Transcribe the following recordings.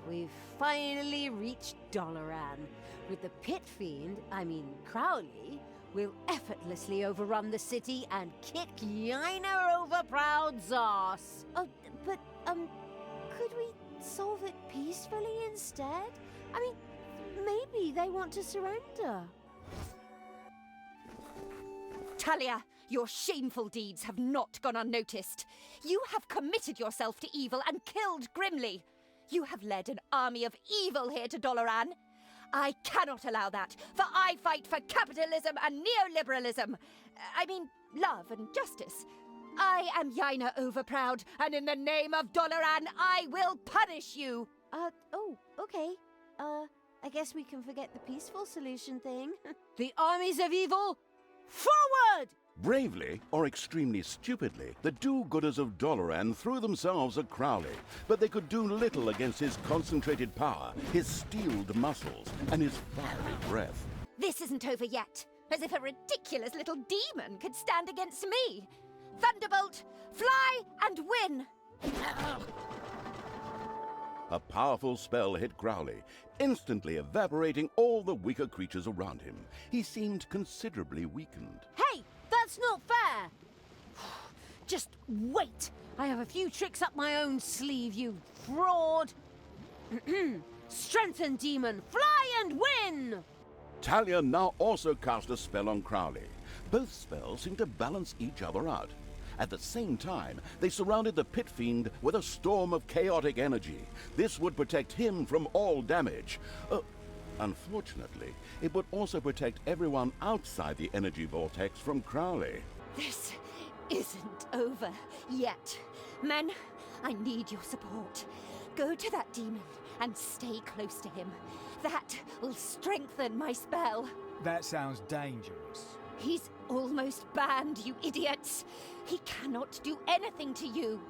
We've finally reached Dollaran. With the pit fiend, Crowley, we'll effortlessly overrun the city and kick Yaina Overproud's ass. But could we solve it peacefully instead? Maybe they want to surrender. Talia, your shameful deeds have not gone unnoticed. You have committed yourself to evil and killed grimly. You have led an army of evil here to Dollaran. I cannot allow that, for I fight for capitalism and neoliberalism. Love and justice. I am Yaina Overproud, and in the name of Dollaran, I will punish you. Okay. I guess we can forget the peaceful solution thing. The armies of evil, forward! Bravely, or extremely stupidly, the do-gooders of Dollaran threw themselves at Crowley, but they could do little against his concentrated power, his steeled muscles, and his fiery breath. This isn't over yet. As if a ridiculous little demon could stand against me. Thunderbolt, fly and win! A powerful spell hit Crowley, instantly evaporating all the weaker creatures around him. He seemed considerably weakened. Hey, that's not fair! Just wait! I have a few tricks up my own sleeve, you fraud! Strengthen, demon! Fly and win! Talia now also cast a spell on Crowley. Both spells seemed to balance each other out. At the same time, they surrounded the pit fiend with a storm of chaotic energy. This would protect him from all damage. Unfortunately, it would also protect everyone outside the energy vortex from Crowley. This isn't over yet. Men, I need your support. Go to that demon and stay close to him. That will strengthen my spell. That sounds dangerous. He's almost banned, you idiots. He cannot do anything to you.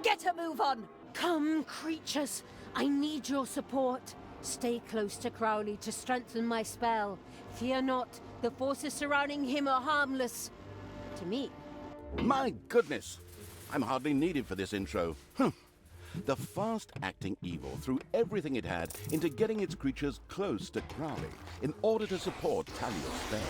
Get a move on. Come, creatures. I need your support. Stay close to Crowley to strengthen my spell. Fear not, the forces surrounding him are harmless. To me. My goodness! I'm hardly needed for this intro. The fast-acting evil threw everything it had into getting its creatures close to Crowley in order to support Talia's spell.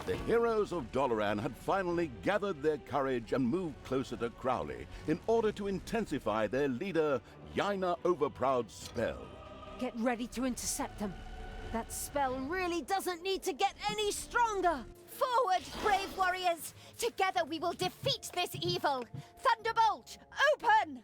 The heroes of Dollaran had finally gathered their courage and moved closer to Crowley in order to intensify their leader, Yaina Overproud's spell. Get ready to intercept them. That spell really doesn't need to get any stronger. Forward, brave warriors! Together we will defeat this evil! Thunderbolt, open!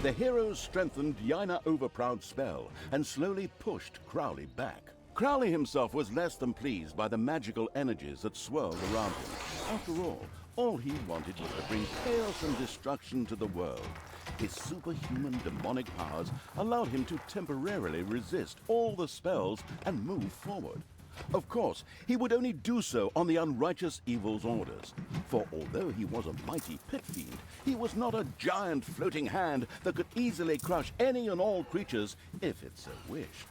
The heroes strengthened Yaina Overproud's spell and slowly pushed Crowley back. Crowley himself was less than pleased by the magical energies that swirled around him. After all he wanted was to bring chaos and destruction to the world. His superhuman demonic powers allowed him to temporarily resist all the spells and move forward. Of course, he would only do so on the unrighteous evil's orders. For although he was a mighty pit fiend, he was not a giant floating hand that could easily crush any and all creatures if it so wished.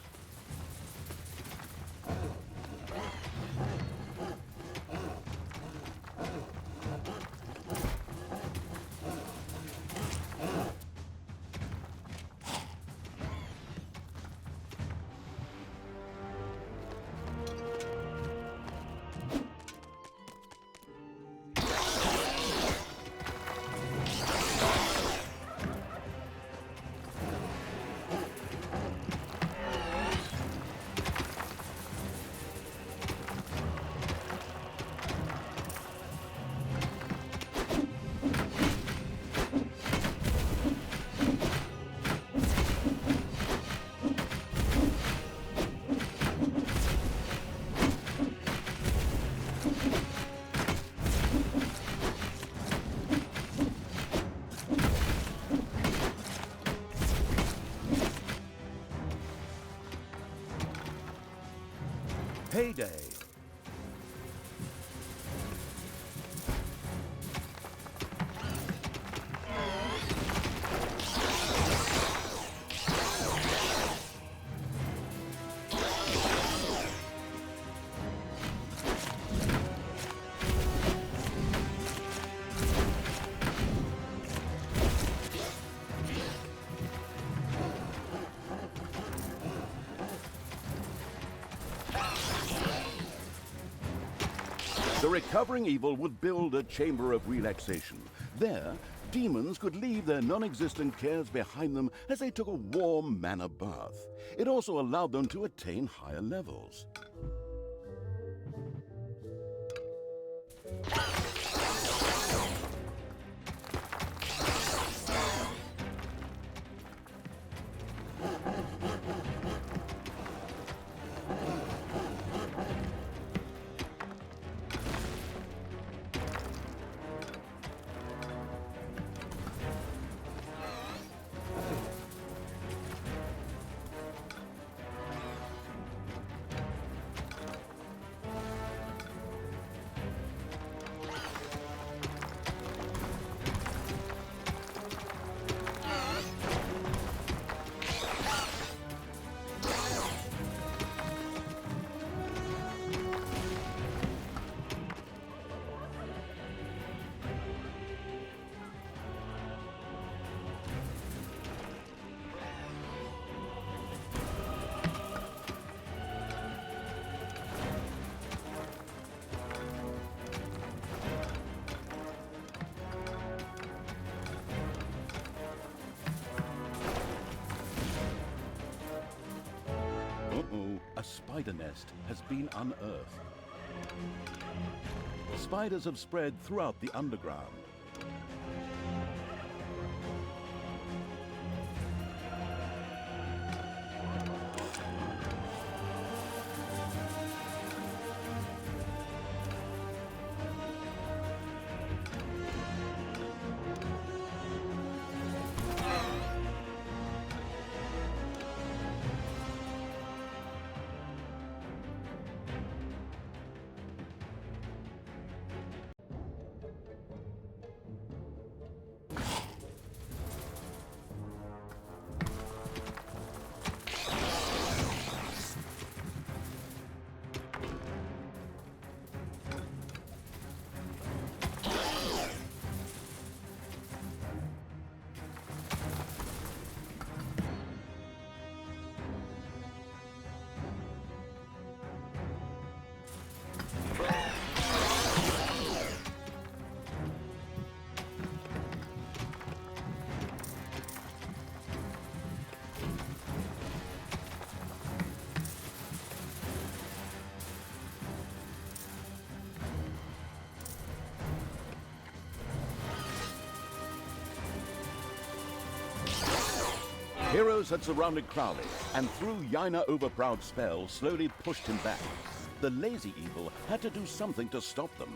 Payday. The recovering evil would build a chamber of relaxation. There, demons could leave their non-existent cares behind them as they took a warm manna bath. It also allowed them to attain higher levels. A spider nest has been unearthed. Spiders have spread throughout the underground. Heroes had surrounded Crowley, and through Yaina Overproud's spell, slowly pushed him back. The lazy evil had to do something to stop them.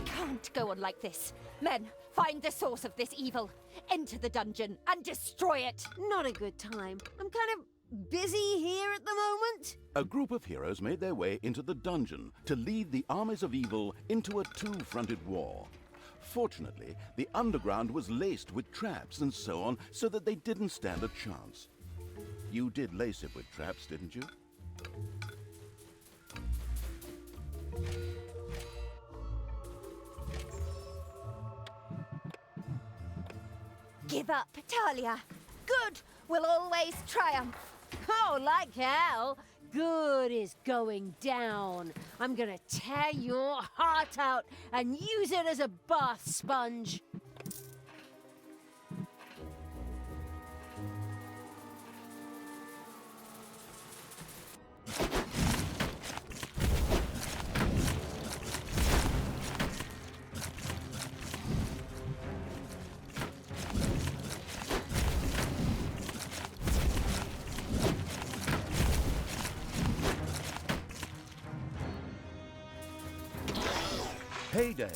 Can't go on like this. Men, find the source of this evil. Enter the dungeon and destroy it. Not a good time. I'm kind of busy here at the moment? A group of heroes made their way into the dungeon to lead the armies of evil into a two-fronted war. Fortunately, the underground was laced with traps and so on, so that they didn't stand a chance. You did lace it with traps, didn't you? Give up, Talia. Good will always triumph. Oh, like hell. Good is going down. I'm gonna tear your heart out and use it as a bath sponge. Heyday!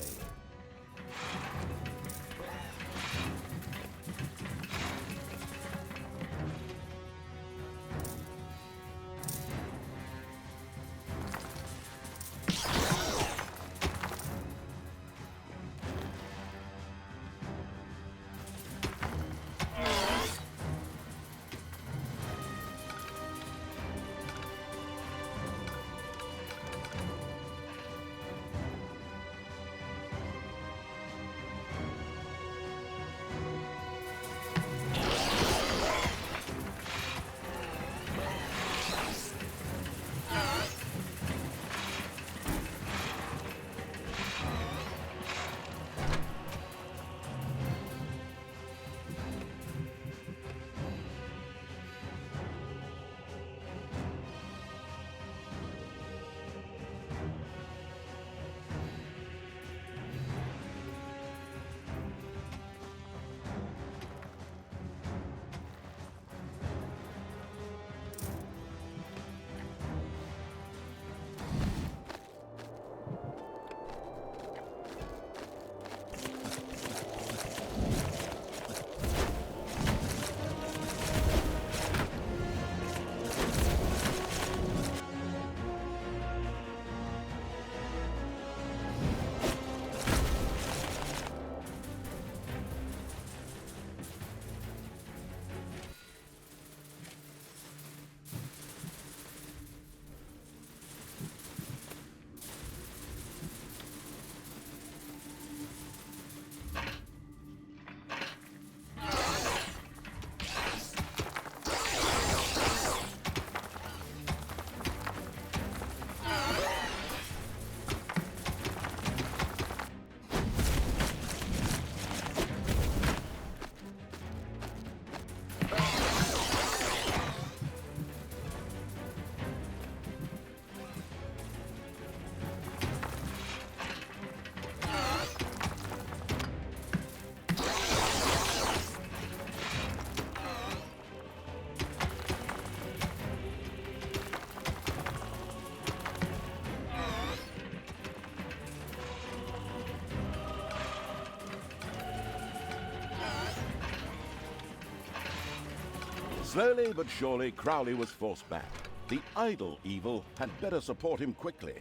Slowly but surely, Crowley was forced back. The idle evil had better support him quickly.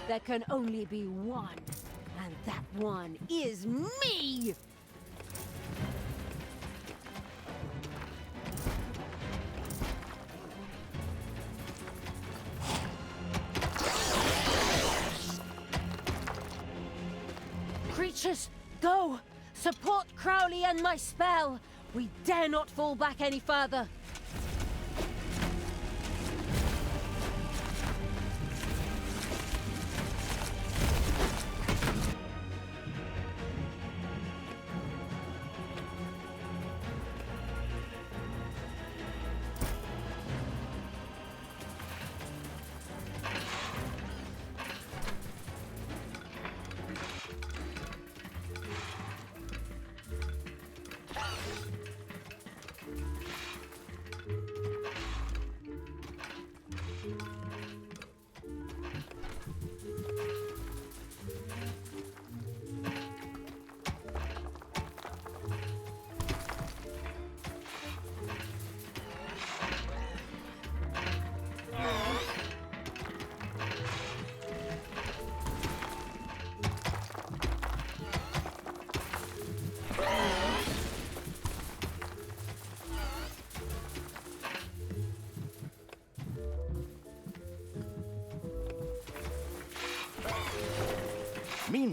There can only be one, and that one is me! Creatures, go! Support Crowley and my spell! We dare not fall back any further!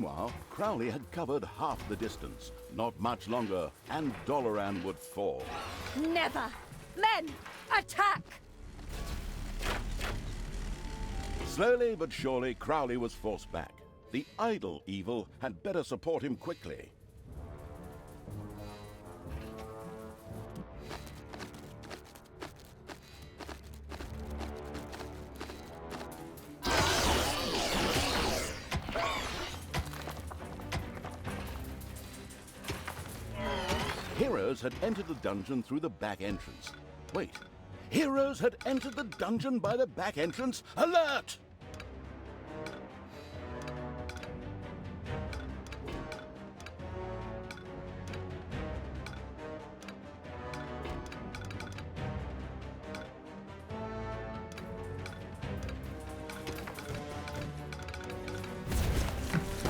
Meanwhile, Crowley had covered half the distance. Not much longer, and Dollaran would fall. Never! Men, attack! Slowly but surely, Crowley was forced back. The idle evil had better support him quickly. Heroes had entered the dungeon through the back entrance. Wait, heroes had entered the dungeon by the back entrance? Alert!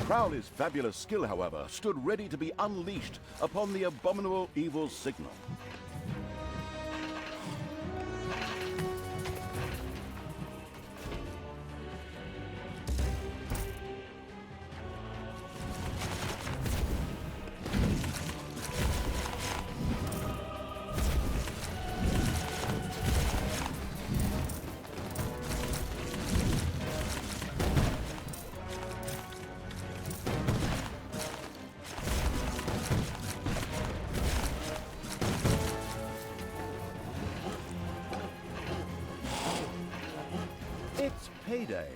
Crowley's fabulous skill, however, stood ready to be unleashed upon the abominable evil's signal. It's payday.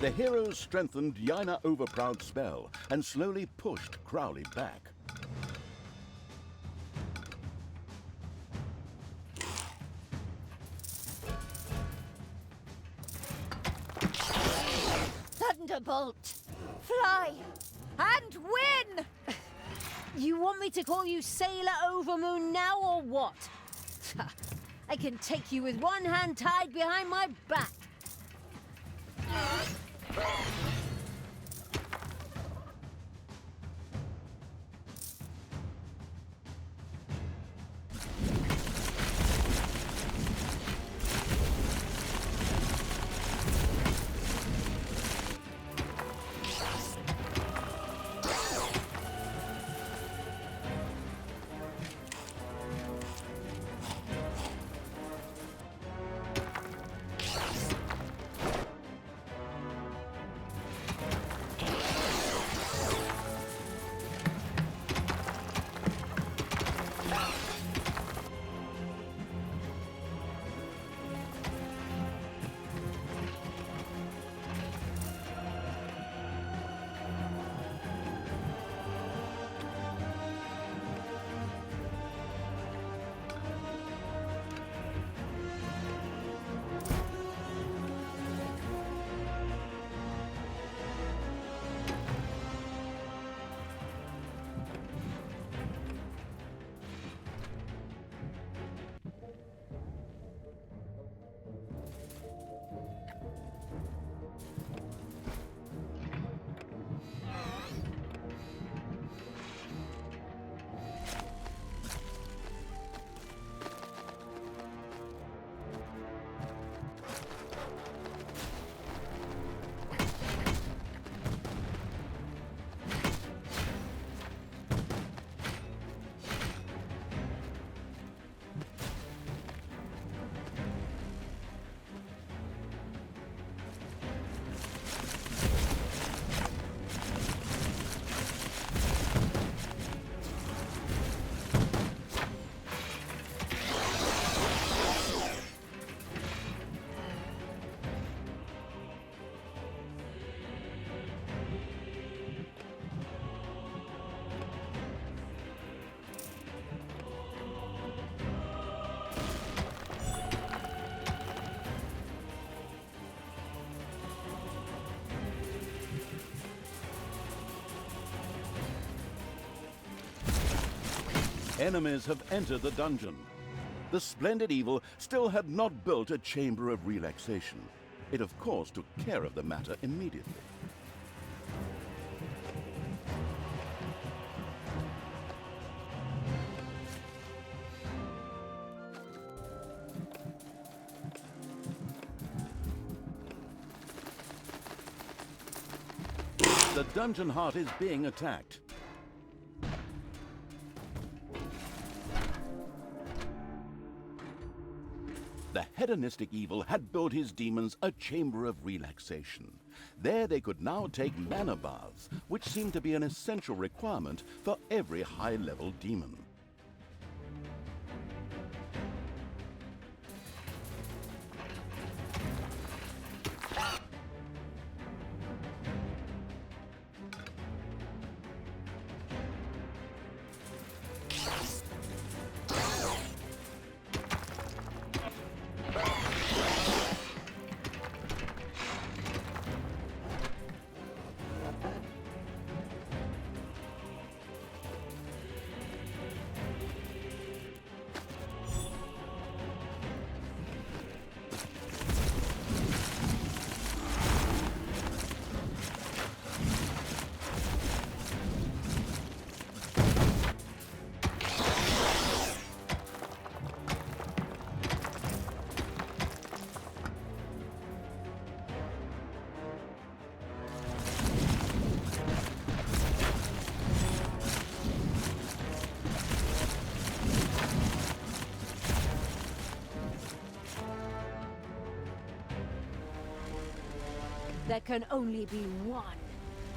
The heroes strengthened Yaina Overproud's spell and slowly pushed Crowley back. Thunderbolt! Fly! And win! You want me to call you Sailor Overmoon now or what? I can take you with one hand tied behind my back. enemies have entered the dungeon. The splendid evil still had not built a chamber of relaxation. It, of course, took care of the matter immediately. The dungeon heart is being attacked. The hedonistic evil had built his demons a chamber of relaxation. There they could now take mana baths, which seemed to be an essential requirement for every high-level demon. There can only be one,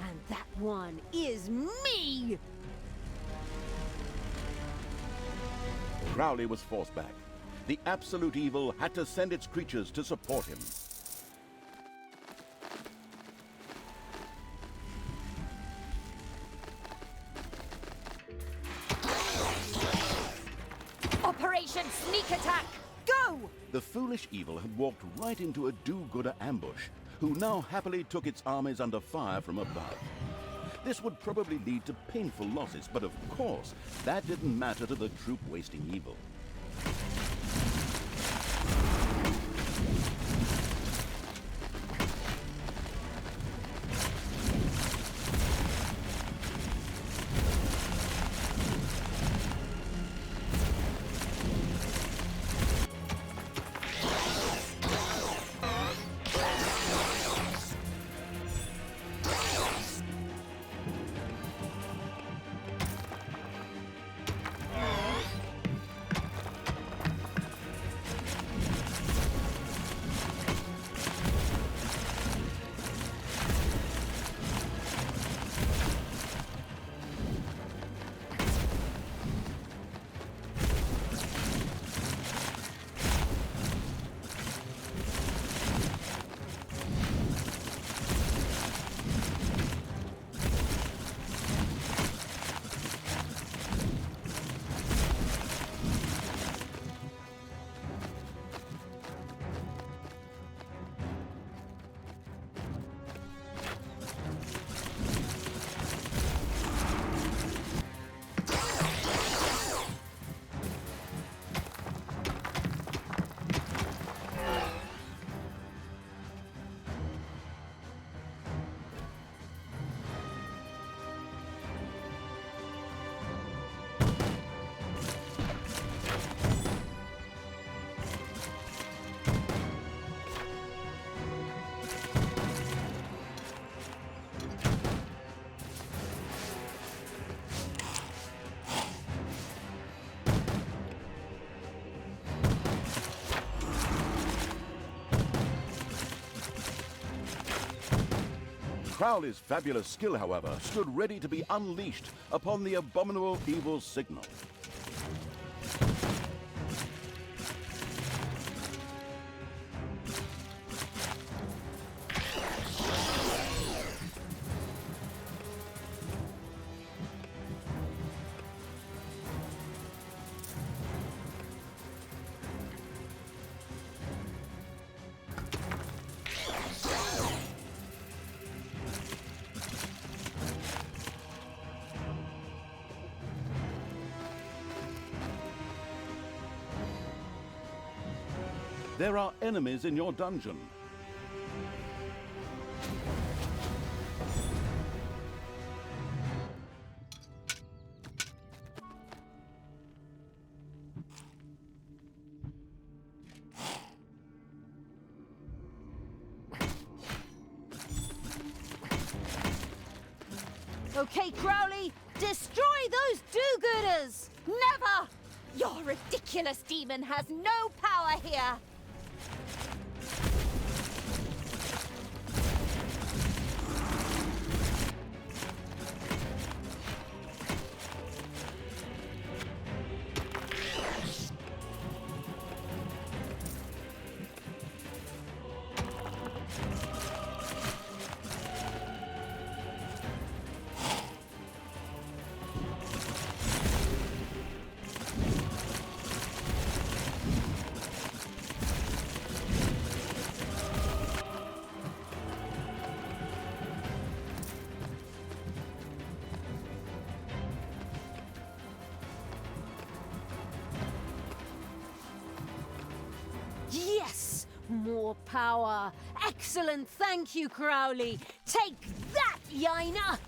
and that one is me! Crowley was forced back. The absolute evil had to send its creatures to support him. Operation Sneak Attack! Go! The foolish evil had walked right into a do-gooder ambush, who now happily took its armies under fire from above. This would probably lead to painful losses, but of course, that didn't matter to the troop-wasting evil. Crowley's fabulous skill, however, stood ready to be unleashed upon the abominable evil's signal. There are enemies in your dungeon. Okay, Crowley, destroy those do-gooders! Never! Your ridiculous demon has no power here! Yes! More power! Excellent, thank you, Crowley! Take that, Yaina!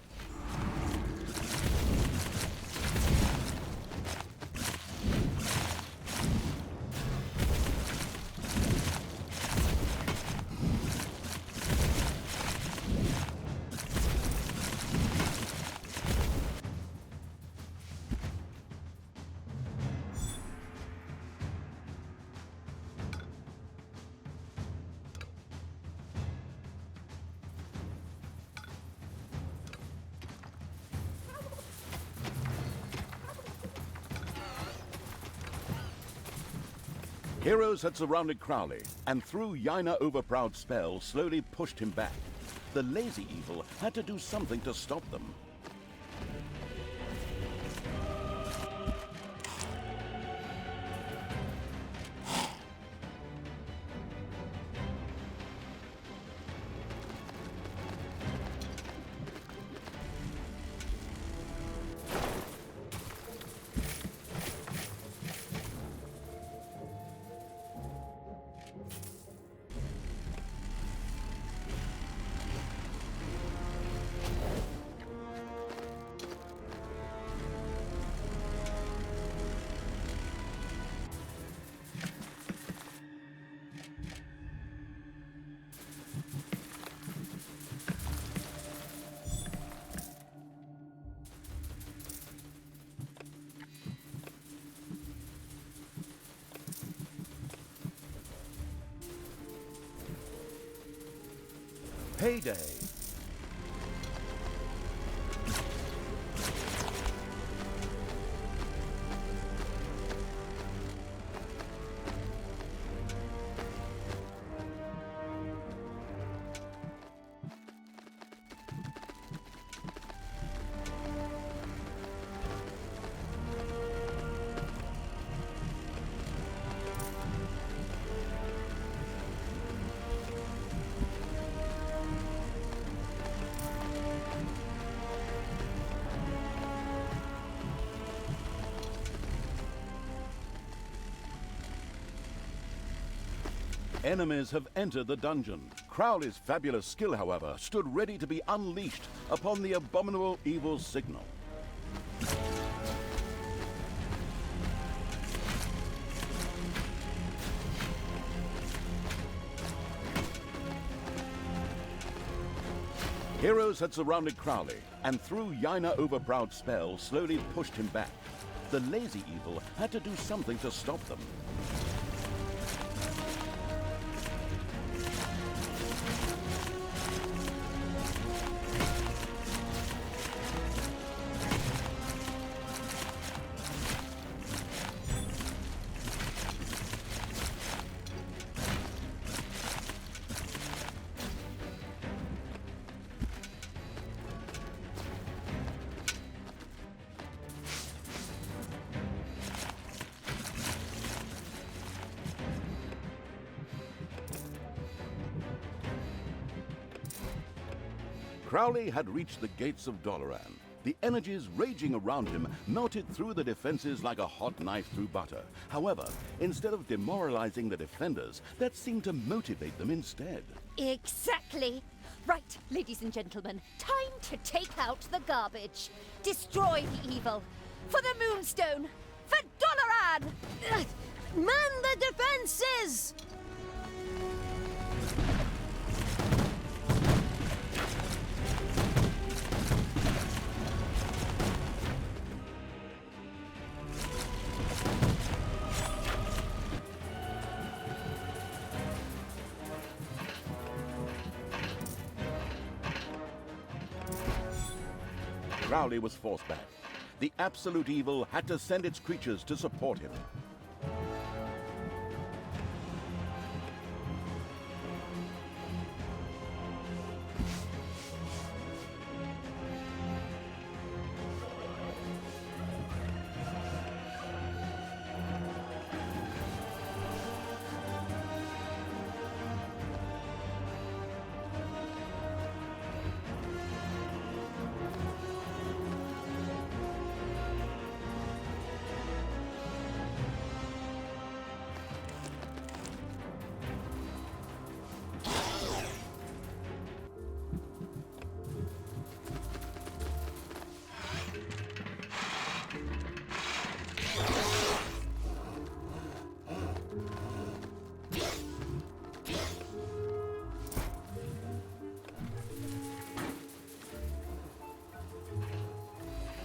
Heroes had surrounded Crowley, and through Yaina Overproud's spell, slowly pushed him back. The lazy evil had to do something to stop them. Payday! Enemies have entered the dungeon. Crowley's fabulous skill, however, stood ready to be unleashed upon the abominable evil signal. Heroes had surrounded Crowley, and through Yaina Overproud's spell, slowly pushed him back. The lazy evil had to do something to stop them. Crowley had reached the gates of Dollaran. The energies raging around him melted through the defenses like a hot knife through butter. However, instead of demoralizing the defenders, that seemed to motivate them instead. Exactly. Right, ladies and gentlemen, time to take out the garbage. Destroy the evil. For the Moonstone. For Dollaran! Man the defenses! Crowley was forced back. The absolute evil had to send its creatures to support him.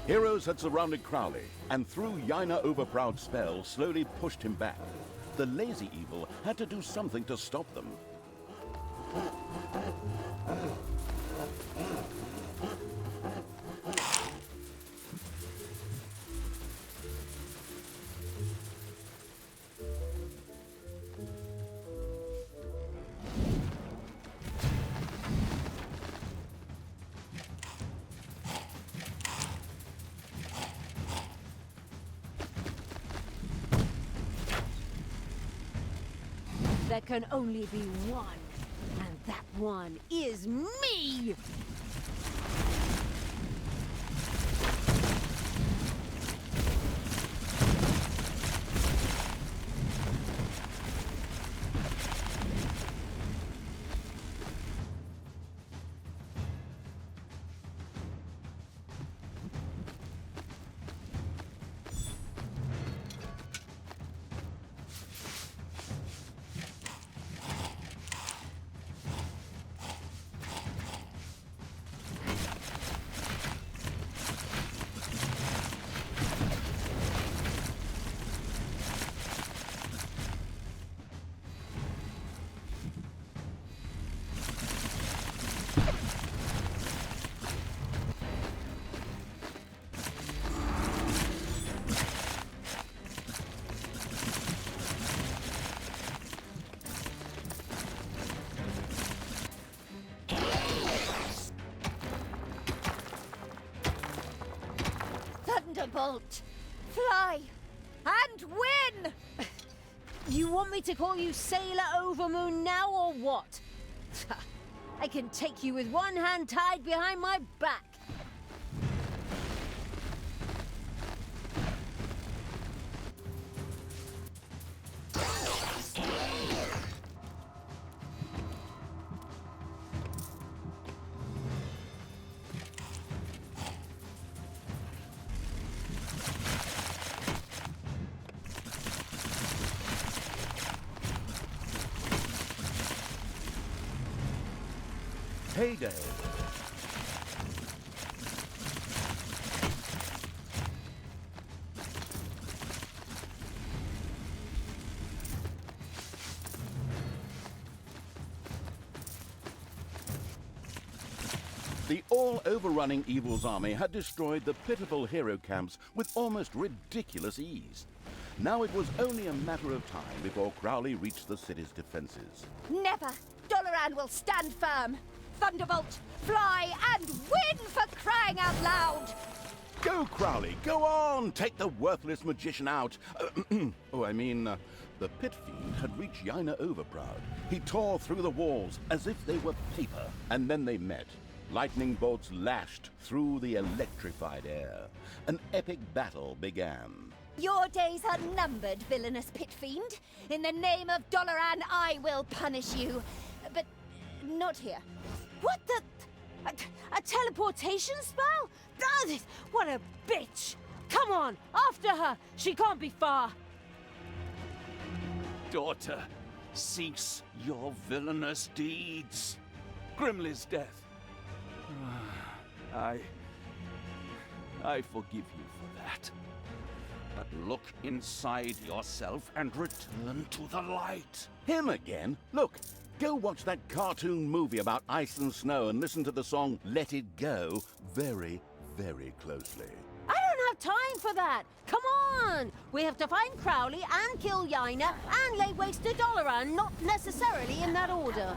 Heroes had surrounded Crowley, and through Yaina Overproud's spell, slowly pushed him back. The lazy evil had to do something to stop them. There can only be one, and that one is me! Thunderbolt! Fly! And win! You want me to call you Sailor Overmoon now or what? I can take you with one hand tied behind my back. Heyday! The all-overrunning evil's army had destroyed the pitiful hero camps with almost ridiculous ease. Now it was only a matter of time before Crowley reached the city's defenses. Never! Dollaran will stand firm! Thunderbolt, fly, and win for crying out loud! Go, Crowley, go on! Take the worthless magician out! The pit fiend had reached Yaina Overproud. He tore through the walls as if they were paper, and then they met. Lightning bolts lashed through the electrified air. An epic battle began. Your days are numbered, villainous pit fiend. In the name of Dollaran, I will punish you. But not here. What the... A teleportation spell? What a bitch! Come on, after her! She can't be far! Daughter, cease your villainous deeds. Grimly's death. I forgive you for that. But look inside yourself and return to the light. Him again? Look, go watch that cartoon movie about ice and snow and listen to the song Let It Go very, very closely. I don't have time for that! Come on! We have to find Crowley and kill Yaina and lay waste to Dollaran, not necessarily in that order.